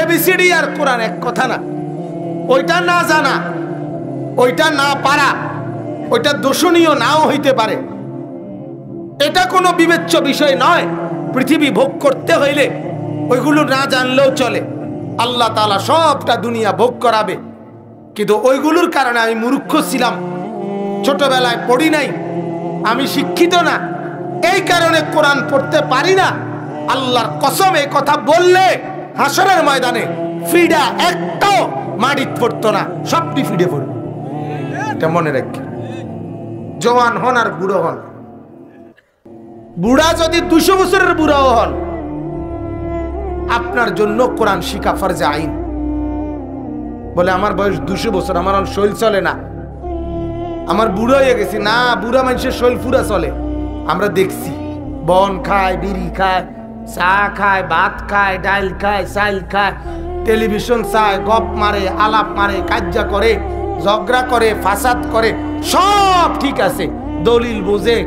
ABCD আর কোরআন এক কথা না। ওইটা না জানা, ওইটা না পারা, ওইটা দোষণীয় নাও হইতে পারে, এটা কোনো বিবেচ্য বিষয় নয়। পৃথিবী ভোগ করতে হইলে ওইগুলো না জানলেও চলে। আল্লাহ তাআলা সবটা দুনিয়া ভোগ করাবে, কিন্তু ওইগুলোর কারণে আমি মূর্খ ছিলাম, ছোটবেলায় পড়ি নাই, আমি শিক্ষিত না, এই কারণে কোরআন পড়তে পারি না। আল্লাহর কসম, এই কথা বললে হাসরের ময়দানে ফিডা একটাও মাটিতে পড়তো না, সবটি ফিডে পড়বে। এটা মনে রাখি। জওয়ান হন আর বুড়ো হন, বুড়া যদি 200 বছরের বুড়াও হন, আপনার জন্য কোরআন শিখা ফরজে আইন। বলে আমার বয়স 200 বছর, আমার শৈল চলে না, আমার বুড়ো হয়ে গেছি। না, বুড়া মানুষের শৈল ফুরা চলে। আমরা দেখছি বন খায়, বিড়ি খায়, চা খায়, ভাত খায়, ডাল খায়, চাল খায়, টেলিভিশন চায়, গপ মারে, আলাপ মারে, কাজ্জা করে, ঝগড়া করে, ফাসাদ করে, সব ঠিক আছে। দলিল বুঝে,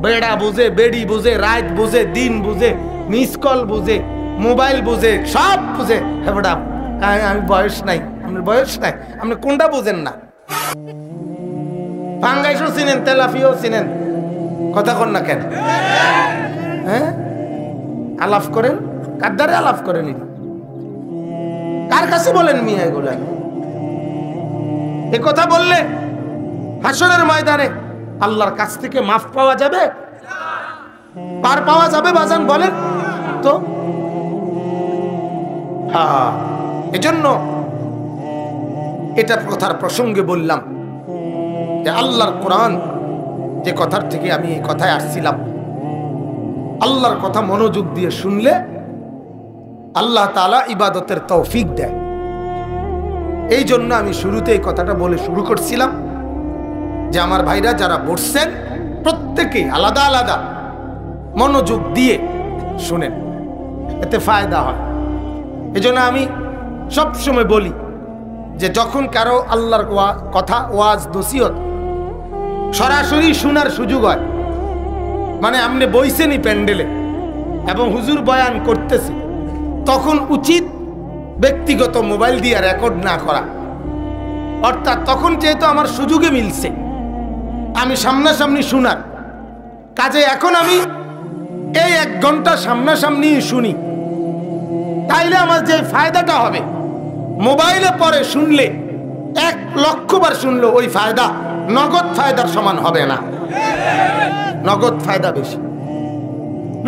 বেড়া বুঝে, বেড়ি বুঝে, রাত বুঝে, দিন বুঝে, মিস কল বুঝে, মোবাইল বুঝে, সব বুঝে। হ্যাঁ বেটা, আমি বয়স নাই, আপনার বয়স নাই, আপনি কোনটা বুঝেন না? পাঙ্গাইশও চিনেন, তেলাফিও চিনেন, কথা কন না কেন? হ্যাঁ, আলাপ করেন, কার দ্বারা আলাপ করেন? কার কাছে বলেন মিয়া এগুলা? এ কথা বললে হাসরের ময়দানে আল্লাহর কাছ থেকে মাফ পাওয়া যাবে? পার পাওয়া যাবে বাজান? বলেন তো। হ্যাঁ, এজন্য এটা কথার প্রসঙ্গে বললাম যে আল্লাহর কোরআন, যে কথার থেকে আমি এই কথায় আসছিলাম, আল্লাহর কথা মনোযোগ দিয়ে শুনলে আল্লাহ তাআলা ইবাদতের তৌফিক দেয়। এই জন্য আমি শুরুতে এই কথাটা বলে শুরু করছিলাম যে আমার ভাইরা যারা বসছেন, প্রত্যেকেই আলাদা আলাদা মনোযোগ দিয়ে শুনেন, এতে ফায়দা হয়। এজন্য আমি সব সময় বলি যে যখন কারো আল্লাহর কথা, ওয়াজ, নসিহত সরাসরি শোনার সুযোগ হয়, মানে আপনি বইছেনি প্যান্ডেলে এবং হুজুর বয়ান করতেছে, তখন উচিত ব্যক্তিগত মোবাইল দিয়ে রেকর্ড না করা। অর্থাৎ তখন যেহেতু আমার সুযোগে মিলছে, আমি সামনাসামনি শোনার কাজে, এখন আমি এই 1 ঘন্টা সামনাসামনি শুনি, তাইলে আমার যে ফায়দাটা হবে, মোবাইলে পরে শুনলে 1 লক্ষ বার শুনলো ওই ফায়দা নগদ ফায়দার সমান হবে না। নগদ ফায়দা বেশি,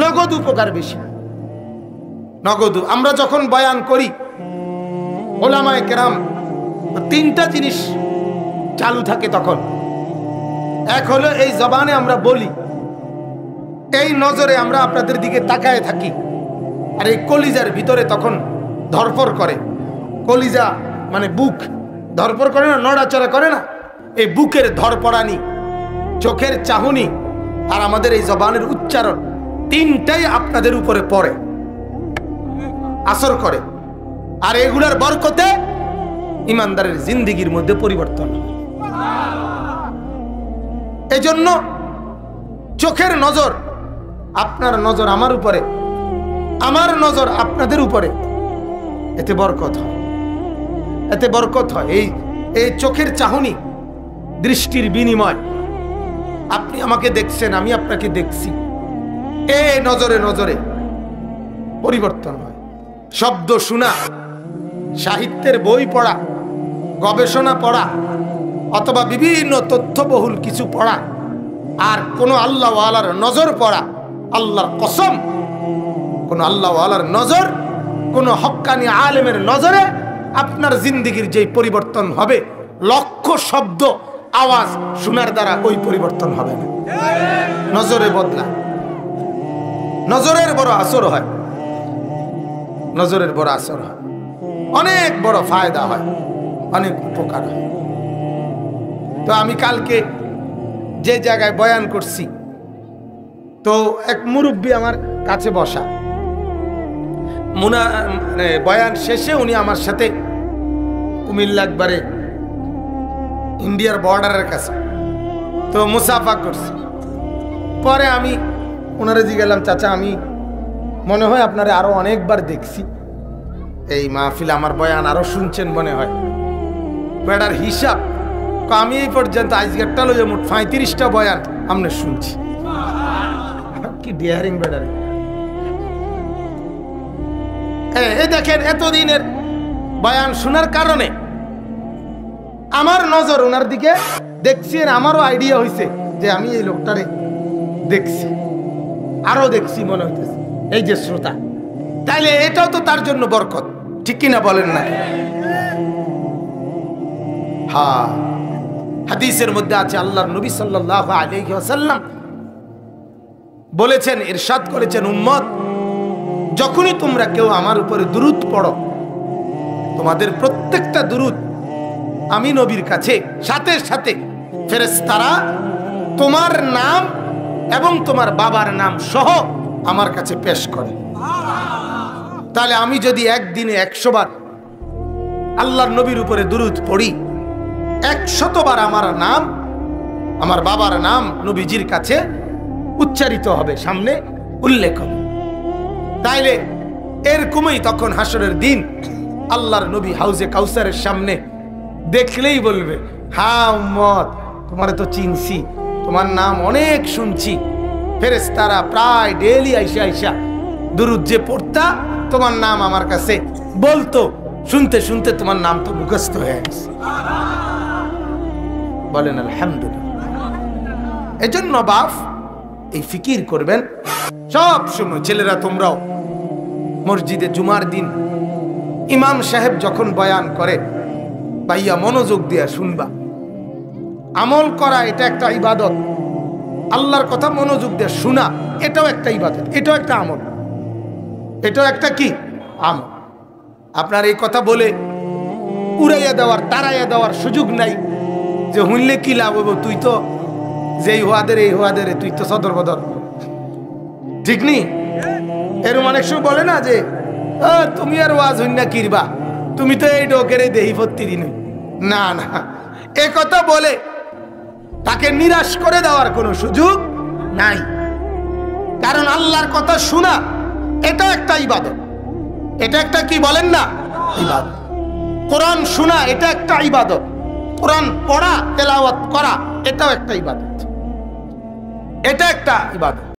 নগদ উপকার বেশি। নগদ আমরা যখন বয়ান করি, ওলামায়ে কেরাম 3টা জিনিস চালু থাকে তখন। এক হলো এই জবানে আমরা বলি, এই নজরে আমরা আপনাদের দিকে তাকায় থাকি, আর এই কলিজার ভিতরে তখন ধরফর করে। কলিজা মানে বুক ধরফর করে না, নড়াচড়া করে না, এই বুকের ধরপড়ানি, চোখের চাহনি আর আমাদের এই জবানের উচ্চারণ, 3টাই আপনাদের উপরে পড়ে, আসর করে। আর এগুলার বরকতে ইমানদারের জিন্দেগির মধ্যে পরিবর্তন। এই জন্য চোখের নজর, আপনার নজর আমার উপরে, আমার নজর আপনাদের উপরে, এতে বরকত হয়, এতে বরকত হয়। এই চোখের চাহনি, দৃষ্টির বিনিময়, আপনি আমাকে দেখছেন, আমি আপনাকে দেখছি, এই নজরে নজরে পরিবর্তন হয়। শব্দ শোনা, সাহিত্যের বই পড়া, গবেষণা পড়া, অথবা বিভিন্ন তথ্যবহুল কিছু পড়া, আর কোনো আল্লাহওয়ালার নজর পড়া, আল্লাহর কসম, কোনো আল্লাহওয়ালার নজর, কোনো হক্কানি আলেমের নজরে আপনার জিন্দেগির যেই পরিবর্তন হবে, লক্ষ শব্দ আওয়াজ শোনার দ্বারা ওই পরিবর্তন হবে না। নজরে বদলা, নজরের বড় আসর হয়, নজরের বড় আসর হয়, অনেক বড় ফায়দা হয়, অনেক উপকার হয়। তো আমি কালকে যে জায়গায় বয়ান করছি, তো এক মুরব্বী আমার কাছে বসা, বয়ান শেষে উনি আমার সাথে কুমিল্লা একবারে ইন্ডিয়ার বর্ডারের কাছে, তো মুসাফা করছি। পরে আমি ওনারে জিজ্ঞাসা, চাচা আমি মনে হয় আপনারা আরো অনেকবার দেখছি, এই মাহফিল আমার বয়ান আরো শুনছেন মনে হয়। বেড়ার হিসাব আমি এই পর্যন্ত আজকেরটা লইয়া মোট 35টা বয়ান আমরা শুনছি। কি ডিয়ারিং বেড়ার। এই দেখেন এতদিনের বয়ান শোনার কারণে আমার নজর ওনার দিকে দেখছি, আমারও আইডিয়া হয়েছে যে আমি এই লোকটারে দেখছি, আরো দেখছি মনে হইতেছে এই যে শ্রোতা, তাইলে এটাও তো তার জন্য বরকত, ঠিক কিনা বলেন না? হ্যাঁ, হাদিসের মধ্যে আছে আল্লাহর নবী সাল্লাল্লাহু আলাইহি ওয়াসাল্লাম বলেছেন, ইরশাদ করেছেন, উম্মত যখনই তোমরা কেউ আমার উপরে দুরূদ পড়ো, তোমাদের প্রত্যেকটা দুরূদ আমি নবীর কাছে সাথে সাথে ফেরেশতারা তোমার নাম এবং তোমার বাবার নাম সহ আমার কাছে পেশ করে। তাহলে আমি যদি একদিনে 100 বার আল্লাহর নবীর উপরে দুরূদ পড়ি, 100 বার আমার নাম, আমার বাবার নাম নবীজির কাছে উচ্চারিত হবে, সামনে উল্লেখ হবে। তাইলে এরকমই তখন হাসরের দিন আল্লাহর নবী হাউজে কাউসারের সামনে দেখলেই বলবে, হ্যাঁ উম্মত, তোমারে তো চিনছি, তোমার নাম অনেক শুনছি। ফেরেশতারা প্রায় ডেইলি আইসা আইসা দুরূদ যে পড়তা, তোমার নাম আমার কাছে বলতো, শুনতে শুনতে তোমার নাম তো মুখস্থ হয়ে গেছে। বলেন আলহামদুলিল্লাহ। এজন্য বাপ এই ফিকির করবেন সব সময়। ছেলেরা তোমরাও মসজিদে জুমার দিন ইমাম সাহেব যখন বয়ান করে, ভাইয়া মনোযোগ দিয়া শুনবা। আমল করা এটা একটা ইবাদত, আল্লাহর কথা মনোযোগ দিয়ে শোনা এটাও একটা ইবাদত, এটাও একটা আমল, এটাও একটা কি আমল। আপনার এই কথা বলে উড়াইয়া দেওয়ার, তাড়াইয়া দেওয়ার সুযোগ নাই যে হুনলে কি লাভ হবো, তুই তো যেই হওয়াদের এই হওয়াদের তুই তো সদর বদর, ঠিক নি? এরকম অনেক সময় বলে না যে তুমি আর ওয়াজ হইনা কিরবা, তুমি তো এই ডোকের দেহি প্রতিদিন। না না, এ কথা বলে তাকে নিরাশ করে দেওয়ার কোনো সুযোগ নাই। কারণ আল্লাহর কথা শোনা এটা একটা ইবাদত, এটা একটা কি বলেন না ইবাদত। কোরআন শোনা এটা একটা ইবাদত, কোরআন পড়া তেলাওয়াত করা এটাও একটা ইবাদত, এটা একটা ইবাদত।